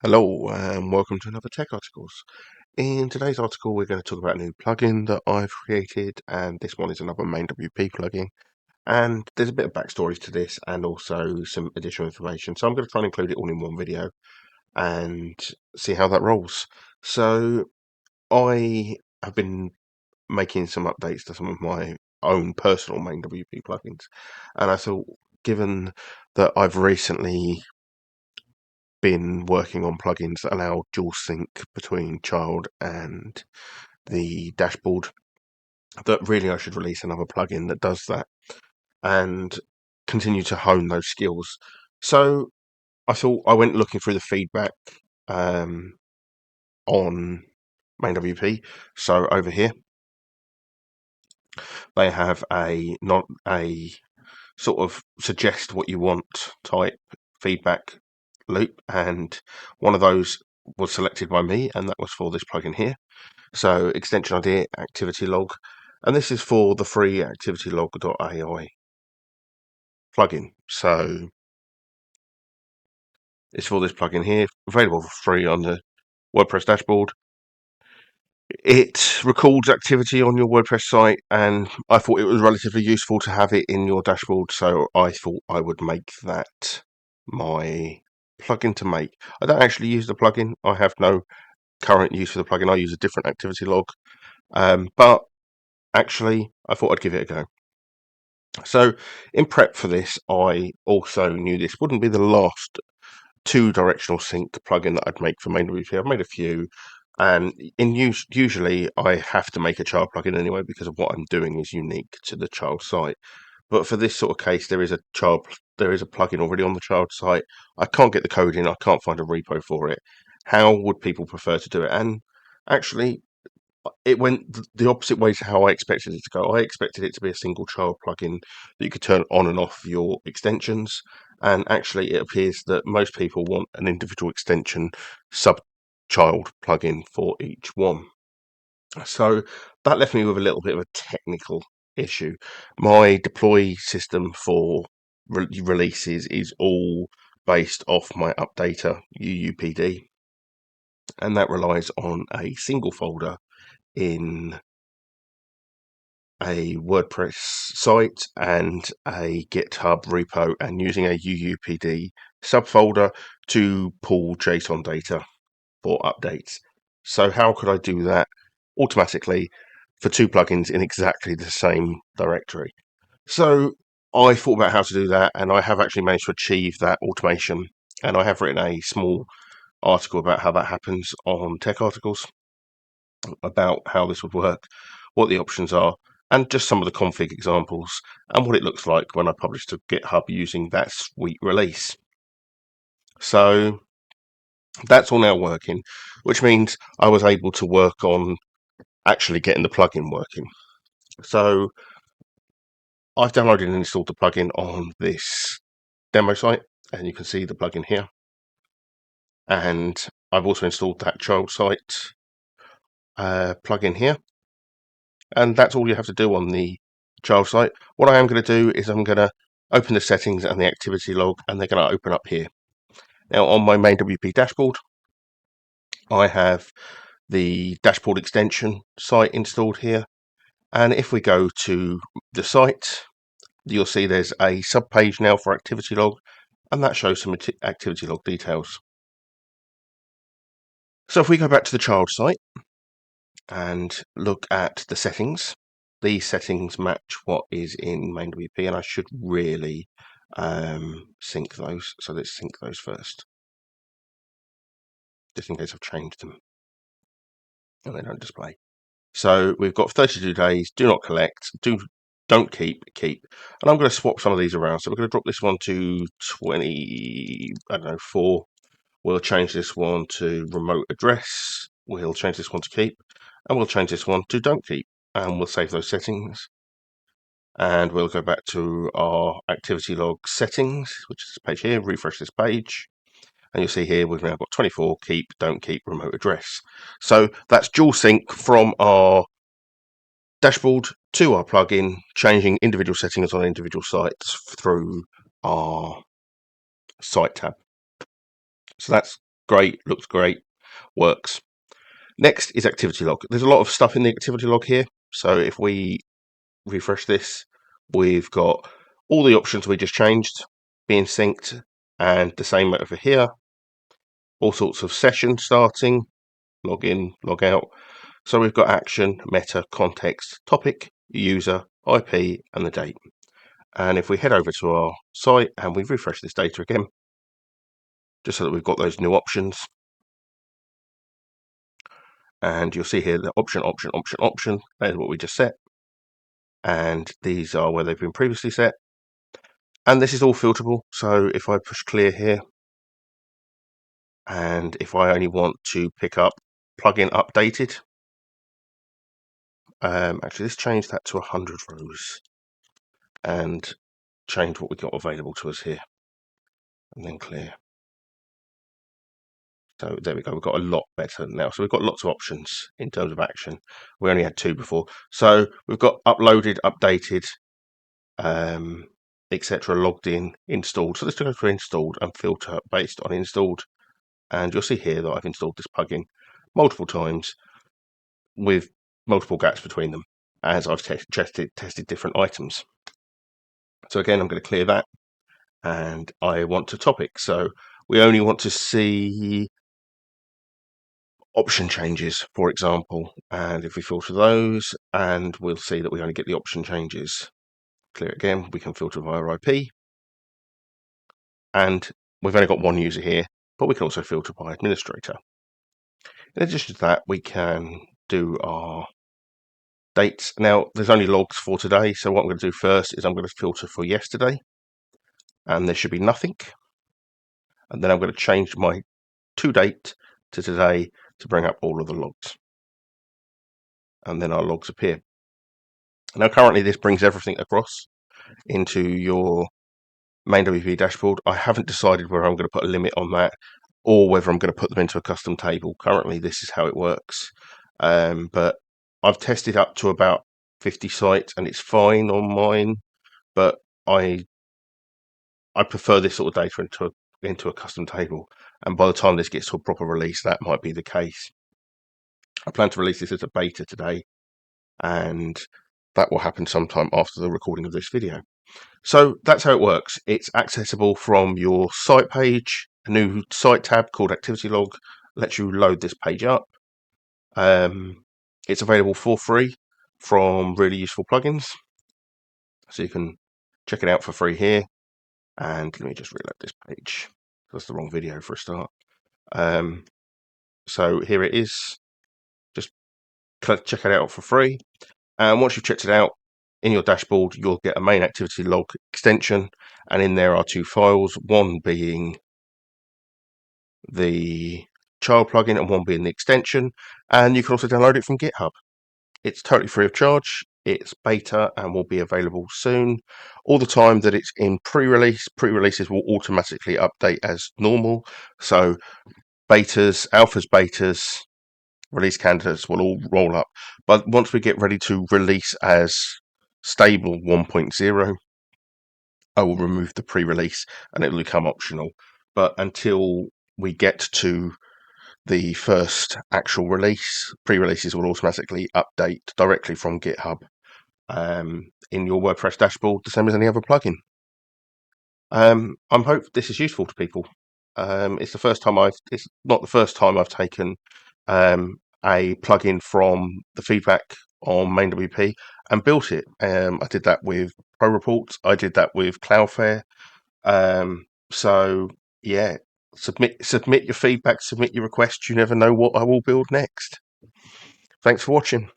Hello and welcome to another Tech Articles. In today's article we're going to talk about a new plugin that I've created, and this one is another MainWP plugin, and there's a bit of backstory to this and also some additional information, so I'm going to try and include it all in one video and see how that rolls. So I have been making some updates to some of my own personal MainWP plugins, and I thought, given that I've recently been working on plugins that allow dual sync between child and the dashboard, that really I should release another plugin that does that and continue to hone those skills. So I thought, I went looking through the feedback um, on MainWP. So over here they have a not a sort of suggest what you want type feedback loop, and one of those was selected by me, and that was for this plugin here. So extension idea, activity log, and this is for the free activitylog.ai plugin. So it's for this plugin here, available for free on the WordPress dashboard. It records activity on your WordPress site, and I thought it was relatively useful to have it in your dashboard, so I thought I would make that my plugin to make. I don't actually use the plugin. I have no current use for the plugin. I use a different activity log, but actually I thought I'd give it a go. So in prep for this, I also knew this wouldn't be the last two-directional sync plugin that I'd make for MainWP. I've made a few, and usually I have to make a child plugin anyway because of what I'm doing is unique to the child site. But for this sort of case, there is a plugin already on the child site. I can't get the code in. I can't find a repo for it. How would people prefer to do it? And actually, it went the opposite way to how I expected it to go. I expected it to be a single child plugin that you could turn on and off your extensions. And actually, it appears that most people want an individual extension sub-child plugin for each one. So that left me with a little bit of a technical issue. My deploy system for releases is all based off my updater UUPD, and that relies on a single folder in a WordPress site and a GitHub repo, and using a UUPD subfolder to pull JSON data for updates. So how could I do that automatically for two plugins in exactly the same directory? So I thought about how to do that, and I have actually managed to achieve that automation, and I have written a small article about how that happens on Tech Articles, about how this would work, what the options are, and just some of the config examples, and what it looks like when I publish to GitHub using that sweet release. So that's all now working, which means I was able to work on actually getting the plugin working. So I've downloaded and installed the plugin on this demo site, and you can see the plugin here. And I've also installed that child site plugin here. And that's all you have to do on the child site. What I am going to do is I'm going to open the settings and the activity log, and they're going to open up here. Now on my MainWP dashboard, I have the dashboard extension site installed here. And if we go to the site, you'll see there's a sub-page now for activity log, and that shows some activity log details. So if we go back to the child site and look at the settings, these settings match what is in MainWP, and I should really sync those. So let's sync those first, just in case I've changed them and they don't display. So we've got 32 days, do not collect, don't keep, and I'm going to swap some of these around. So we're going to drop this one to 20, I don't know, 4. We'll change this one to remote address. We'll change this one to keep, and we'll change this one to don't keep, and we'll save those settings. And we'll go back to our activity log settings, which is this page here, refresh this page. And you'll see here we've now got 24, keep, don't keep, remote address. So that's dual sync from our dashboard to our plugin, changing individual settings on individual sites through our site tab. So that's great, looks great, works. Next is Activity Log. There's a lot of stuff in the Activity Log here. So if we refresh this, we've got all the options we just changed being synced, and the same over here. All sorts of sessions starting, log in, log out. So we've got action, meta, context, topic, user, IP, and the date. And if we head over to our site and we refresh this data again, just so that we've got those new options, and you'll see here the option. That is what we just set, and these are where they've been previously set. And this is all filterable. So if I push clear here, and if I only want to pick up plugin updated, actually let's change that to 100 rows and change what we got available to us here, and then clear. So there we go, we've got a lot better now. So we've got lots of options in terms of action. We only had 2 before. So we've got uploaded, updated, etc., logged in, installed. So let's go for installed and filter based on installed. And you'll see here that I've installed this plugin multiple times with multiple gaps between them as I've tested different items. So again, I'm going to clear that, and I want to topic. So we only want to see option changes, for example, and if we filter those, and we'll see that we only get the option changes. Clear it again, we can filter via IP, and we've only got one user here, but we can also filter by administrator. In addition to that, we can do our dates. Now, there's only logs for today, so what I'm going to do first is I'm going to filter for yesterday, and there should be nothing. And then I'm going to change my to date to today to bring up all of the logs. And then our logs appear. Now, currently, this brings everything across into your MainWP dashboard. I haven't decided whether I'm going to put a limit on that or whether I'm going to put them into a custom table. Currently, this is how it works. But I've tested up to about 50 sites and it's fine on mine. But I prefer this sort of data into a custom table. And by the time this gets to a proper release, that might be the case. I plan to release this as a beta today, and that will happen sometime after the recording of this video. So that's how it works. It's accessible from your site page. A new site tab called Activity Log lets you load this page up. It's available for free from really useful plugins. So you can check it out for free here. And let me just reload this page. That's the wrong video for a start. So here it is. Just check it out for free. And once you've checked it out, in your dashboard, you'll get a main activity log extension. And in there are 2 files, one being the child plugin and one being the extension. And you can also download it from GitHub. It's totally free of charge. It's beta and will be available soon. All the time that it's in pre-release, pre-releases will automatically update as normal. So betas, alphas, betas, release candidates will all roll up. But once we get ready to release as stable 1.0, I will remove the pre-release and it will become optional. But until we get to the first actual release, pre-releases will automatically update directly from GitHub in your WordPress dashboard, the same as any other plugin. I hope this is useful to people. It's not the first time I've taken a plugin from the feedback on MainWP and built it. I did that with Pro Reports. I did that with Cloudflare. So yeah, submit your feedback, submit your requests. You never know what I will build next. Thanks for watching.